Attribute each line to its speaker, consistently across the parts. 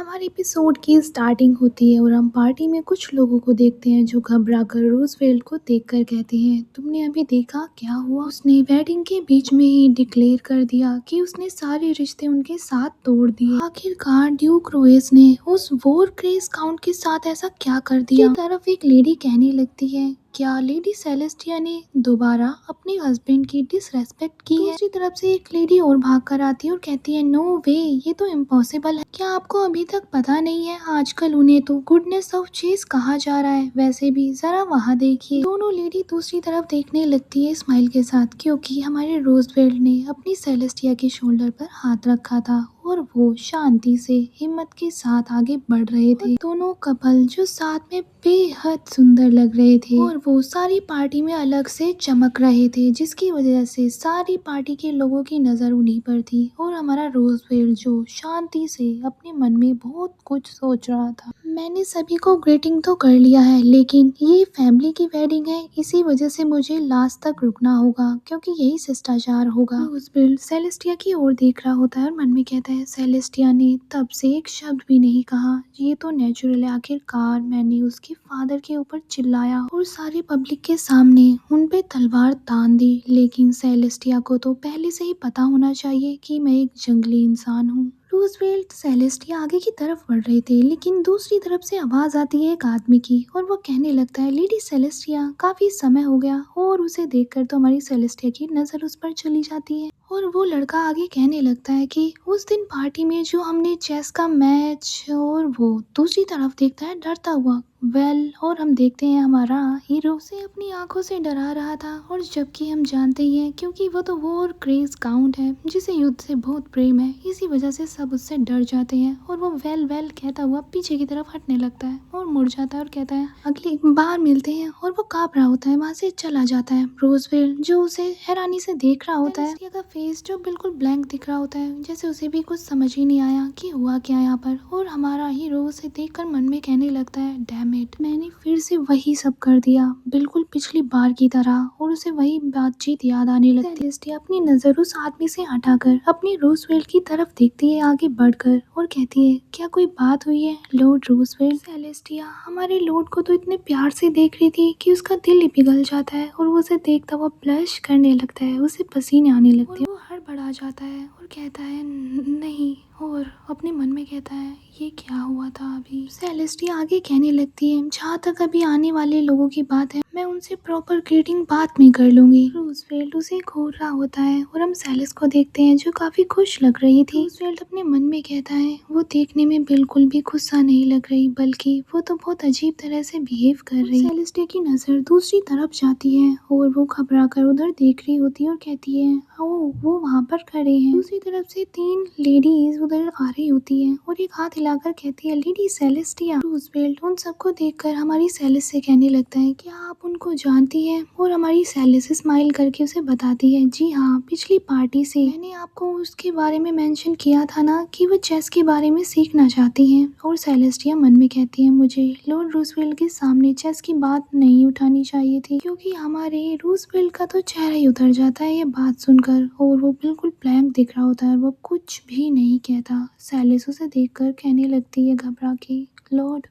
Speaker 1: हमारे एपिसोड की स्टार्टिंग होती है और हम पार्टी में कुछ लोगों को देखते हैं जो घबरा कर रूजवेल्ट को देखकर कहते हैं, तुमने अभी देखा क्या हुआ? उसने वेडिंग के बीच में ही डिक्लेयर कर दिया कि उसने सारे रिश्ते उनके साथ तोड़ दिए। आखिरकार ड्यूक रोएस ने उस वोर क्रेस काउंट के साथ ऐसा क्या कर दिया? की तरफ एक लेडी कहने लगती है, क्या लेडी सेलेस्टिया ने दोबारा अपने हस्बैंड की डिसरेस्पेक्ट की है? दूसरी तरफ से एक लेडी और भाग कर आती है और कहती है, नो वे, ये तो इम्पॉसिबल है। क्या आपको अभी तक पता नहीं है? आजकल उन्हें तो गुडनेस ऑफ चेस कहा जा रहा है। वैसे भी जरा वहाँ देखिए। दोनों लेडी दूसरी तरफ देखने लगती है स्माइल के साथ, क्योंकि हमारे रोजवेल्ट ने अपनी सेलेस्टिया के शोल्डर पर हाथ रखा था और वो शांति से हिम्मत के साथ आगे बढ़ रहे थे। दोनों कपल जो साथ में बेहद सुंदर लग रहे थे और वो सारी पार्टी में अलग से चमक रहे थे, जिसकी वजह से सारी पार्टी के लोगों की नजर उन्हीं पर थी। और हमारा रोजवेल्ट जो शांति से अपने मन में बहुत कुछ सोच रहा था। मैंने सभी को ग्रीटिंग तो कर लिया है, लेकिन ये फैमिली की वेडिंग है, इसी वजह से मुझे लास्ट तक रुकना होगा, क्योंकि यही शिष्टाचार होगा। रोजवेल्ट सेलेस्टिया की ओर देख रहा होता है और मन में कहता है, सेलेस्टिया ने तब से एक शब्द भी नहीं कहा। ये तो नेचुरल है। आखिरकार मैंने उसके फादर के ऊपर चिल्लाया और सारी पब्लिक के सामने उन पे तलवार तान दी, लेकिन सेलेस्टिया को तो पहले से ही पता होना चाहिए कि मैं एक जंगली इंसान हूँ। रूजवेल्ट सेलेस्टिया आगे की तरफ बढ़ रहे थे, लेकिन दूसरी तरफ से आवाज आती है एक आदमी की और वो कहने लगता है, लेडी सेलेस्टिया, काफी समय हो गया। और उसे देखकर तो हमारी सेलेस्टिया की नजर उस पर चली जाती है और वो लड़का आगे कहने लगता है कि उस दिन पार्टी में जो हमने चेस का मैच। और वो दूसरी तरफ देखता है डरता हुआ और हम देखते हैं हमारा हीरो उसे अपनी आंखों से डरा रहा था। और जबकि हम जानते ही हैं, क्योंकि वो तो वॉर क्रेज काउंट है जिसे युद्ध से बहुत प्रेम है, इसी वजह से सब उससे डर जाते हैं। और वो वेल कहता हुआ पीछे की तरफ हटने लगता है और मुड़ जाता है और कहता है, अगली बार मिलते हैं। और वो कांप रहा होता है, वहाँ से चला जाता है। रोजवेल्ट जो उसे हैरानी से देख रहा होता है, का फेस जो बिल्कुल ब्लैंक दिख रहा होता है, जैसे उसे भी कुछ समझ ही नहीं आया कि हुआ क्या यहाँ पर। और हमारा हीरो उसे देखकर मन में कहने लगता है, डैम इट, मैंने फिर से वही सब कर दिया, बिल्कुल पिछली बार की तरह। और उसे वही बातचीत याद आने लगती है। सेलेस्टिया अपनी नजर उस आदमी से हटाकर अपनी रोजवेल्ट की तरफ देखती है आगे बढ़कर और कहती है, क्या कोई बात हुई है लॉर्ड रोजवेल्ट? सेलेस्टिया हमारे लॉर्ड को तो इतने प्यार से देख रही थी कि उसका दिल ही पिघल जाता है और वो उसे देखता हुआ ब्लश करने लगता है, उसे पसीने आने लगते हैं। वो हड़बड़ा जाता है और कहता है, नहीं। और अपने मन में कहता है, ये क्या हुआ था अभी? सेलेस्टिया आगे कहने लगती है, जहाँ तक अभी आने वाले लोगों की बात है, मैं उनसे प्रॉपर ग्रीटिंग बाद में कर लूंगी। रूजवेल्ट उसे घूर रहा होता है और हम सेलिस को देखते हैं जो काफी खुश लग रही थी। रूजवेल्ट अपने मन में कहता है, वो देखने में बिल्कुल भी गुस्सा नहीं लग रही, बल्कि वो तो बहुत अजीब तरह से बिहेव कर रही है। सेलेस्टिया की नजर दूसरी तरफ जाती है और वो घबरा कर उधर देख रही होती है और कहती है, ओ वो वहाँ पर खड़े हैं। दूसरी तरफ से 3 लेडीज उधर आ रही होती है और एक हाथ हिलाकर कहती है, लेडी सेलेस्टिया। रूजवेल्ट उन सबको देखकर हमारी सेलिस से कहने लगता है, क्या आप उनको जानती है? और हमारी सेलिस स्माइल करके उसे बताती है, जी हाँ, पिछली पार्टी से मैंने आपको उसके बारे में मेंशन किया था ना कि वो चेस के बारे में सीखना चाहती हैं। और सेलेस्टिया मन में कहती है, मुझे लॉर्ड रूजवेल्ट के सामने चेस की बात नहीं उठानी चाहिए थी, क्योंकि हमारे रूजवेल्ट का तो चेहरा ही उतर जाता है ये बात सुनकर और वो बिल्कुल ब्लैंक दिख रहा होता है और वो कुछ भी नहीं कहता। सेलिस उसे देखकर कहने लगती है घबरा के, लॉर्ड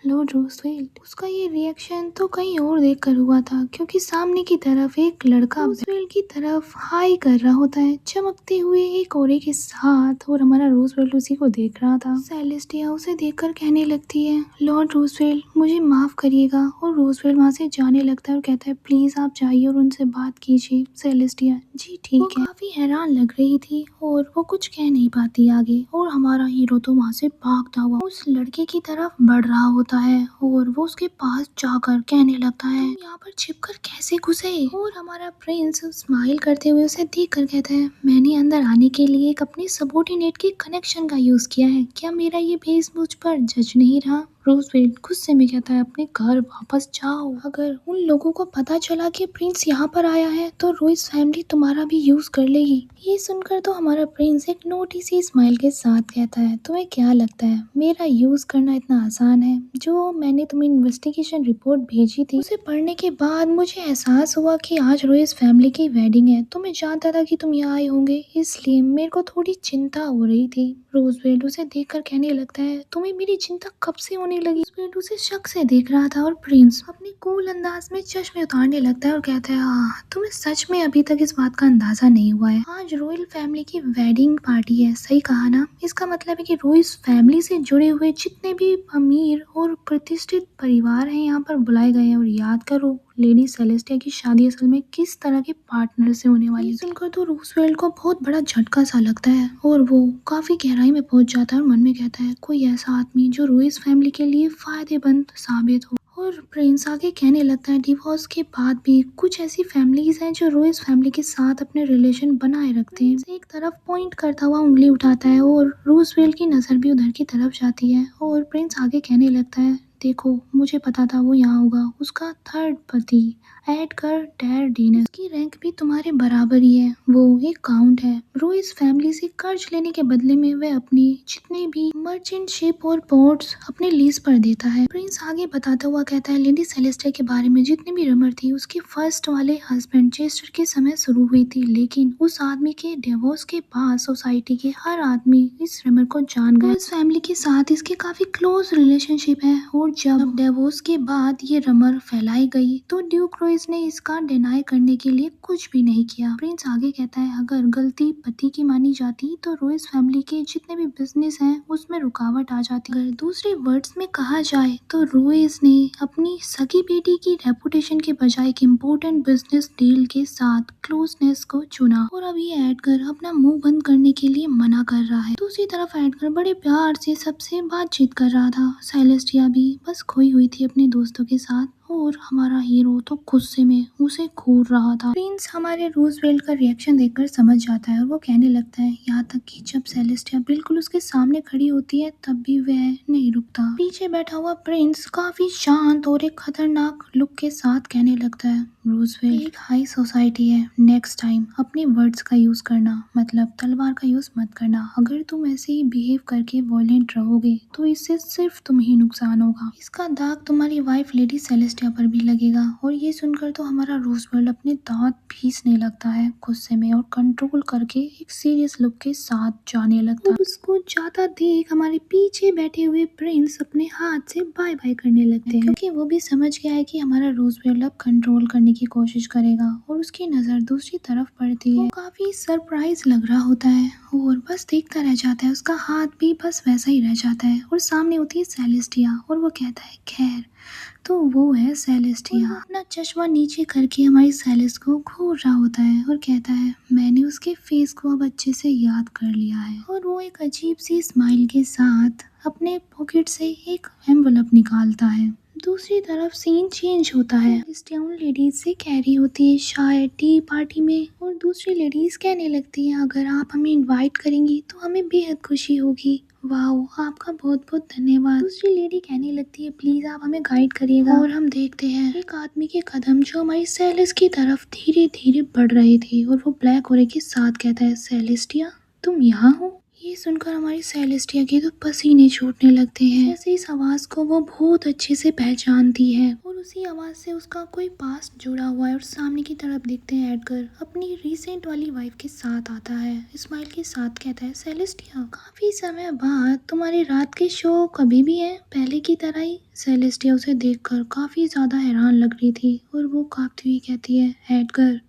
Speaker 1: रूजवेल्ट। उसका ये रिएक्शन तो कहीं और देखकर हुआ था, क्योंकि सामने की तरफ एक लड़का रूजवेल्ट की तरफ हाई कर रहा होता है चमकते हुए एक औरे के साथ, और हमारा रूजवेल्ट उसी को देख रहा था। सेलेस्टिया उसे देखकर कहने लगती है, लॉर्ड रूजवेल्ट, मुझे माफ करिएगा। और रूजवेल्ट वहाँ से जाने लगता है और कहता है, प्लीज आप जाइए और उनसे बात कीजिए। सेलेस्टिया, जी ठीक है। काफी हैरान लग रही थी और वो कुछ कह नहीं पाती आगे, और हमारा हीरो तो वहाँ से भागता हुआ उस लड़के की तरफ बढ़ रहा होता है और वो उसके पास जाकर कहने लगता है, तुम यहाँ पर छिपकर कैसे घुसे? और हमारा प्रिंस स्माइल करते हुए उसे देखकर कहता है, मैंने अंदर आने के लिए एक अपने सबॉर्डिनेट के कनेक्शन का यूज किया है। क्या मेरा ये भेष मुझ पर जज नहीं रहा? रूजवेल्ट गुस्से में कहता है अपने घर वापस जाओ। अगर उन लोगों को पता चला कि प्रिंस यहाँ पर आया है तो रोइस फैमिली तुम्हारा भी यूज कर लेगी। ये सुनकर तो हमारा प्रिंस एक नोटी सी स्माइल के साथ कहता है तुम्हें क्या लगता है मेरा यूज करना इतना आसान है? जो मैंने तुम्हें इन्वेस्टिगेशन रिपोर्ट भेजी थी उसे पढ़ने के बाद मुझे एहसास हुआ कि आज रोइस फैमिली की वेडिंग है, तो मैं जानता था कि तुम यहाँ आए होंगे, इसलिए मेरे को थोड़ी चिंता हो रही थी। रोजवेल्ट उसे देखकर कहने लगता है तुम्हें मेरी चिंता कब से होने लगी? रोजवेल्ट उसे शक से देख रहा था और प्रिंस अपने कूल अंदाज में चश्मे उतारने लगता है और कहता है तुम्हें सच में अभी तक इस बात का अंदाजा नहीं हुआ है? आज रॉयल फैमिली की वेडिंग पार्टी है, सही कहा ना? इसका मतलब है कि रोइस फैमिली से जुड़े हुए जितने भी अमीर और प्रतिष्ठित परिवार हैं यहाँ पर बुलाए गए हैं। और याद करो लेडी सेलेस्टिया की शादी असल में किस तरह के पार्टनर से होने वाली। सुनकर तो रूजवेल्ट को बहुत बड़ा झटका सा लगता है और वो काफी गहराई में पहुंच जाता है और मन में कहता है कोई ऐसा आदमी जो रोइस फैमिली के लिए फायदेमंद साबित हो। और प्रिंस आगे कहने लगता है डिवोर्स के बाद भी कुछ ऐसी फैमिलीज हैं जो रोइस फैमिली के साथ अपने रिलेशन बनाए रखते हैं। एक तरफ पॉइंट करता हुआ उंगली उठाता है और रूजवेल्ट की नजर भी उधर की तरफ जाती है और प्रिंस आगे कहने लगता है देखो मुझे पता था वो यहाँ होगा, उसका थर्ड पति एडगर डेरडेनस की रैंक भी तुम्हारे बराबर ही है, वो एक काउंट है। रोइस फैमिली से कर्ज लेने के बदले में वह अपनी जितने भी मर्चेंट शिप और पोर्ट्स अपने लीज पर देता है। प्रिंस आगे बताता हुआ कहता है लेडी सेलेस्टिया के बारे में जितनी भी रमर थी उसके फर्स्ट वाले हस्बैंड चेस्टर के समय शुरू हुई थी, लेकिन उस आदमी के डिवोर्स के बाद सोसाइटी के हर आदमी इस रमर को जान गया। इस फैमिली के साथ इसके काफी क्लोज रिलेशनशिप है और जब डिवोर्स के बाद ये रमर फैलाई गई तो ड्यूक रोइस ने इसका डिनाई करने के लिए कुछ भी नहीं किया। प्रिंस आगे कहता है अगर गलती पति की मानी जाती तो रोइस फैमिली के जितने भी बिजनेस हैं उसमें रुकावट आ जाती। अगर दूसरे वर्ड्स में कहा जाए तो रोइस ने अपनी सगी बेटी की रेपुटेशन के बजाय एक इम्पोर्टेंट बिजनेस डील के साथ क्लोजनेस को चुना और अब ये एडगर अपना मुंह बंद करने के लिए मना कर रहा है। दूसरी तरफ एडगर बड़े प्यार से सबसे बातचीत कर रहा था। सेलेस्टिया भी बस खोई हुई थी अपने दोस्तों के साथ और हमारा हीरो तो गुस्से में उसे घूर रहा था। प्रिंस हमारे रूजवेल्ट का रिएक्शन देखकर समझ जाता है और वो कहने लगता है यहाँ तक कि जब सेलेस्टिया बिल्कुल उसके सामने खड़ी होती है तब भी वह नहीं रुकता। पीछे बैठा हुआ प्रिंस काफी शांत और एक खतरनाक लुक के साथ कहने लगता है रूजवेल्ट एक हाई सोसाइटी है, नेक्स्ट टाइम अपने वर्ड्स का यूज करना, मतलब तलवार का यूज मत करना। अगर तुम ऐसे ही बिहेव करके वॉयलेंट रहोगे तो इससे सिर्फ तुम्हें ही नुकसान होगा। इसका दाग तुम्हारी वाइफ लेडी सेलेस्टिया पर भी लगेगा। और ये सुनकर तो हमारा रूजवेल्ट अपने दांत पीसने लगता है गुस्से में और कंट्रोल करके एक सीरियस लुक के साथ जाने लगता है। उसको जाता देख हमारे पीछे बैठे हुए प्रिंस अपने हाथ से बाय बाय करने लगते हैं क्योंकि वो भी समझ गया है कि हमारा रूजवेल्ट अब कंट्रोल करने की कोशिश करेगा और उसकी नजर दूसरी तरफ पड़ती है। वो काफी सरप्राइज लग रहा होता है और बस देखता रह जाता है, उसका हाथ भी बस वैसा ही रह जाता है और सामने होती है सेलेस्टिया और वो कहता है खैर तो वो है सेलेस्टिया। अपना चश्मा नीचे करके हमारी सेलेस को घूर रहा होता है और कहता है मैंने उसके फेस को अब अच्छे से याद कर लिया है। और वो एक अजीब सी स्माइल के साथ अपने पॉकेट से एक एनवलप निकालता है। दूसरी तरफ सीन चेंज होता है। उन लेडीज से कह रही होती है शायद टी पार्टी में और दूसरी लेडीज कहने लगती है अगर आप हमें इनवाइट करेंगी तो हमें बेहद खुशी होगी। वाह आपका बहुत बहुत धन्यवाद। दूसरी लेडी कहने लगती है प्लीज आप हमें गाइड करिएगा। और हम देखते हैं एक आदमी के कदम जो हमारी सेलेस की तरफ धीरे धीरे बढ़ रहे थे और वो ब्लैक होने के साथ कहता है सेलेस्टिया तुम यहाँ हो? ये सुनकर हमारी सेलेस्टिया के तो पसीने छूटने लगते हैं। ऐसे इस आवाज को वो बहुत अच्छे से पहचानती है और उसी आवाज से उसका कोई पास्ट जुड़ा हुआ है। और सामने की तरफ देखते हैं एडगर अपनी रिसेंट वाली वाइफ के साथ आता है, स्माइल के साथ कहता है सेलेस्टिया काफी समय बाद तुम्हारी रात के शो कभी भी है पहले की तरह ही? सेलेस्टिया उसे देखकर काफी ज्यादा हैरान लग रही थी और वो कांपती हुई कहती है एडगर,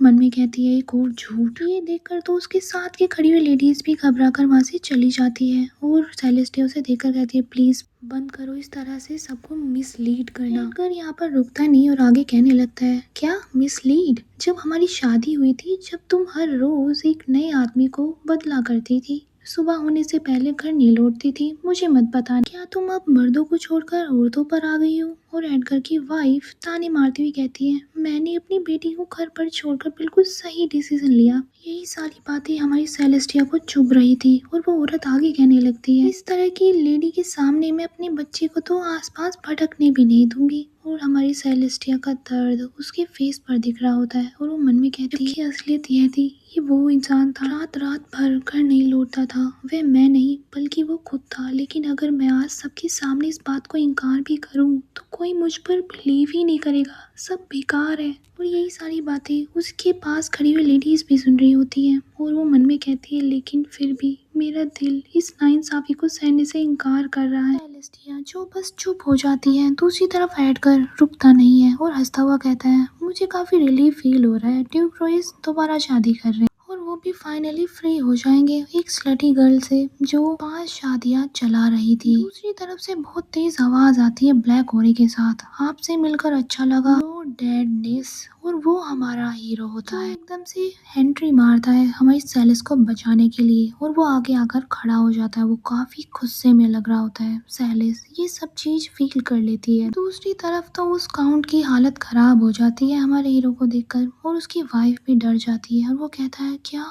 Speaker 1: मन में कहती है एक और झूठ। ये देखकर तो उसके साथ के खड़ी हुई लेडीज भी घबराकर वहां से चली जाती है और सेलेस्टिया उसे देखकर कहती है प्लीज बंद करो इस तरह से सबको मिसलीड करना। अगर यहाँ पर रुकता नहीं और आगे कहने लगता है क्या मिसलीड? जब हमारी शादी हुई थी जब तुम हर रोज एक नए आदमी को बदला करती थी सुबह होने से पहले घर नहीं लौटती थी। मुझे मत बताना क्या तुम अब मर्दों को छोड़कर औरतों पर आ गई हो। और एडगर की वाइफ ताने मारती हुई कहती है, मैंने अपनी बेटी को घर पर छोड़कर बिल्कुल सही डिसीजन लिया। यही सारी बातें हमारी सेलेस्टिया को चुभ रही थी और वो औरत आगे कहने लगती है, इस तरह की लेडी के सामने मैं अपने बच्चे को तो आसपास भटकने भी नहीं दूंगी। और हमारी सेलेस्टिया का दर्द उसके फेस पर दिख रहा होता है और वो मन में कहती है कि असलियत यह थी, ये वो इंसान था रात रात भर घर नहीं लौटता था। वह मैं नहीं बल्कि वो खुद था। लेकिन अगर मैं आज सबके सामने इस बात को इनकार भी करूं तो कोई मुझ पर बिलीव ही नहीं करेगा, सब बेकार है। और यही सारी बातें उसके पास खड़ी हुई लेडीज भी सुन रही होती हैं और वो मन में कहती है, लेकिन फिर भी मेरा दिल इस नाइंसाफी को सहने से इनकार कर रहा है। सेलेस्टिया जो बस चुप हो जाती है। दूसरी तरफ एडगर रुकता नहीं है और हंसता हुआ कहता है, मुझे काफी रिलीफ फील हो रहा है। ड्यूक रॉयस दोबारा शादी कर रहे हैं और वो भी फाइनली फ्री हो जाएंगे एक स्लटी गर्ल से जो 5 शादियां चला रही थी। दूसरी तरफ से बहुत तेज आवाज आती है ब्लैक होरी के साथ, आपसे मिलकर अच्छा लगा, नो डेडनेस। और वो हमारा हीरो होता है एकदम से एंट्री मारता है हमारी सेलिस को बचाने के लिए और वो आगे आकर खड़ा हो जाता है। वो काफी गुस्से में लग रहा होता है। सेलिस ये सब चीज फील कर लेती है। दूसरी तरफ तो उस काउंट की हालत खराब हो जाती है हमारे हीरो को देखकर और उसकी वाइफ भी डर जाती है और वो कहता है, क्या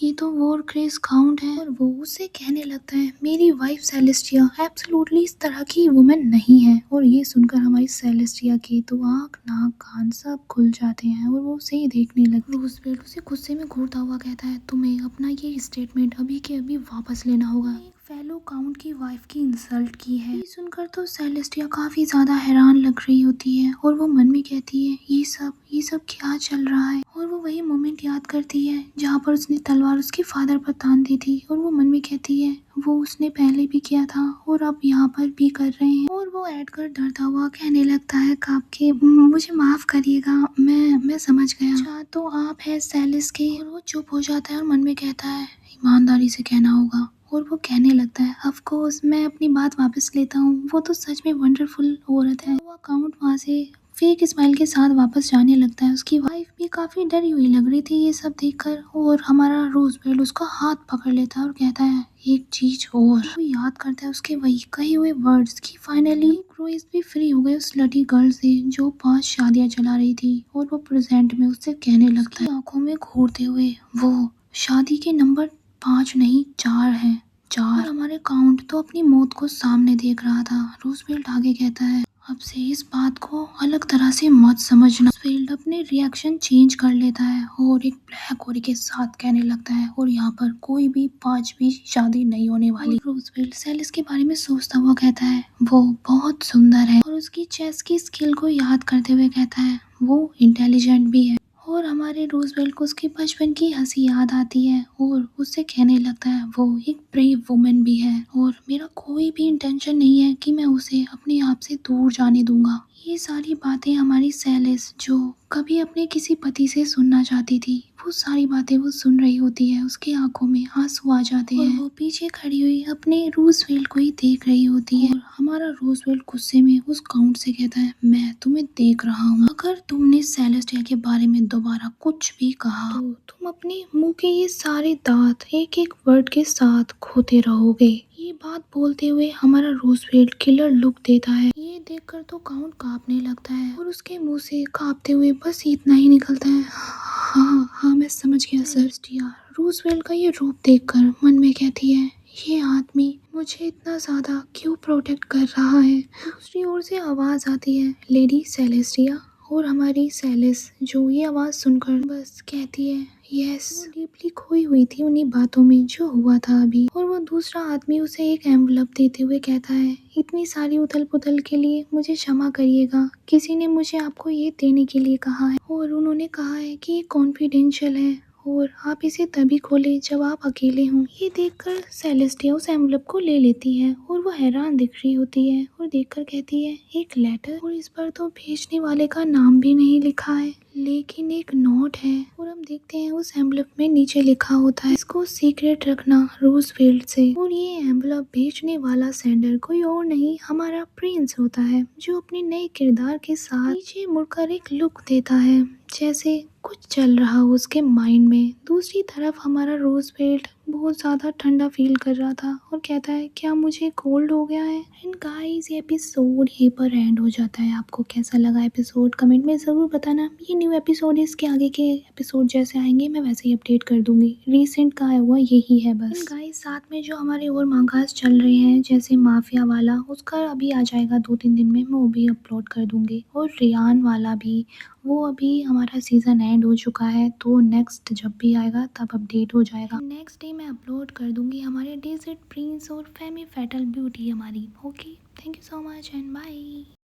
Speaker 1: ये तो वॉर क्रेज काउंट है। और वो उसे कहने लगता है, मेरी वाइफ सेलेस्टिया एब्सोल्युटली इस तरह की वुमेन नहीं है। और ये सुनकर हमारी सेलेस्टिया की तो आँख नाक कान सब खुल जाते हैं और वो उसे ही देखने लगती है। रूजवेल्ट उसे गुस्से में घूरता हुआ कहता है, तुम्हें अपना ये स्टेटमेंट अभी के अभी वापस लेना होगा। एक फेलो काउंट की वाइफ की इंसल्ट की है। ये सुनकर तो सेलेस्टिया काफी ज्यादा हैरान लग रही होती है और वो मन में कहती है, ये सब क्या चल रहा है। और वो वही मोमेंट याद करती है जहाँ पर उसने तलवार उसके फादर पर तान दी थी और वो मन में कहती है, वो उसने पहले भी किया था और अब यहाँ पर भी कर रहे हैं। और वो एडगर डरता हुआ कहने लगता है, काप के मुझे माफ करिएगा, मैं समझ गया। अच्छा तो आप है सेलिस के। और वो चुप हो जाता है और मन में कहता है, ईमानदारी से कहना होगा। और वो कहने लगता है, ऑफ कोर्स मैं अपनी बात वापस लेता हूँ, वो तो सच में वंडरफुल औरत है। वो अकाउंट वहाँ से फेक स्माइल के साथ वापस जाने लगता है। उसकी वाइफ भी काफी डरी हुई लग रही थी ये सब देखकर और हमारा रूजवेल्ट उसका हाथ पकड़ लेता है और कहता है, एक चीज और। वो याद करता है उसके वही कहे हुए वर्ड्स की फाइनली क्रोइस भी फ्री हो गए उस लटी गर्ल से जो 5 शादियां चला रही थी। और वो प्रेजेंट में उससे कहने लगता है, आंखों में घूरते हुए, वो शादी के नंबर 5 नहीं 4 है, 4। हमारे काउंट तो अपनी मौत को सामने देख रहा था। रूजवेल्ट आगे कहता है, अब से इस बात को अलग तरह से मत समझना। फील्ड अपने रिएक्शन चेंज कर लेता है और एक ब्लैक होरी के साथ कहने लगता है, और यहाँ पर कोई भी 5वीं शादी नहीं होने वाली। रूजवेल्ट सेलिस के बारे में सोचता हुआ कहता है, वो बहुत सुंदर है। और उसकी चेस की स्किल को याद करते हुए कहता है, वो इंटेलिजेंट भी है। और हमारे रूजवेल्ट को उसके बचपन की हंसी याद आती है और उससे कहने लगता है, वो एक ब्रेव वुमेन भी है और मेरा कोई भी इंटेंशन नहीं है कि मैं उसे अपने आप से दूर जाने दूंगा। ये सारी बातें हमारी सेलिस जो कभी अपने किसी पति से सुनना चाहती थी, वो सारी बातें वो सुन रही होती है। उसकी आंखों में आंसू आ जाते हैं। वो पीछे खड़ी हुई अपने रूजवेल्ट को ही देख रही होती है। और हमारा रूजवेल्ट गुस्से में उस काउंट से कहता है, मैं तुम्हें देख रहा हूँ, अगर तुमने सेलेस्टिया के बारे में दोबारा कुछ भी कहा तो तुम अपने मुंह के ये सारे दांत एक एक वर्ड के साथ खोते रहोगे। ये बात बोलते हुए हमारा रूजवेल्ट किलर लुक देता है। ये देखकर तो काउंट कांपने लगता है और उसके मुंह से कांपते हुए बस इतना ही निकलता है, हाँ हाँ मैं समझ गया सर। रूजवेल्ट का ये रूप देखकर मन में कहती है, ये आदमी मुझे इतना ज्यादा क्यों प्रोटेक्ट कर रहा है। दूसरी ओर से आवाज आती है, लेडी सेलेस्टिया। और हमारी सेलिस जो ये आवाज सुनकर बस कहती है, यस। वो डीपली खोई हुई थी उन्हीं बातों में जो हुआ था अभी। और वो दूसरा आदमी उसे एक एनवलप देते हुए कहता है, इतनी सारी उथल पुथल के लिए मुझे क्षमा करिएगा, किसी ने मुझे आपको ये देने के लिए कहा है और उन्होंने कहा है कि ये कॉन्फिडेंशियल है और आप इसे तभी खोले जब आप अकेले हों। ये देखकर सेलेस्टिया उस एनवलप को ले लेती है और वो हैरान दिख रही होती है और देखकर कहती है, एक लेटर, और इस पर तो भेजने वाले का नाम भी नहीं लिखा है लेकिन एक नोट है। और हम देखते हैं उस एनवलप में नीचे लिखा होता है, इसको सीक्रेट रखना रूजवेल्ट से। और ये एनवलप भेजने वाला सेंडर कोई और नहीं हमारा प्रिंस होता है जो अपने नए किरदार के साथ नीचे मुड़कर एक लुक देता है जैसे कुछ चल रहा हो उसके माइंड में। दूसरी तरफ हमारा रूजवेल्ट बहुत ज़्यादा ठंडा फील कर रहा था और कहता है क्या मुझे कोल्ड हो गया है। एंड गाइस ये एपिसोड यहीं पर एंड हो जाता है। आपको कैसा लगा एपिसोड कमेंट में ज़रूर बताना। ये न्यू एपिसोड है, इसके आगे के एपिसोड जैसे आएंगे मैं वैसे ही अपडेट कर दूंगी। रिसेंट का आया हुआ यही है बस। एंड गाइस साथ में जो हमारे और मांगास चल रहे हैं जैसे माफिया वाला, उसका अभी आ जाएगा 2-3 दिन में, मैं वो भी अपलोड कर दूंगी। और रियान वाला भी, वो अभी हमारा सीज़न एंड हो चुका है तो नेक्स्ट जब भी आएगा तब अपडेट हो जाएगा। नेक्स्ट डे मैं अपलोड कर दूंगी हमारे डेजर्ट प्रिंस और फेमी फैटल ब्यूटी हमारी। Okay, thank you so much and bye.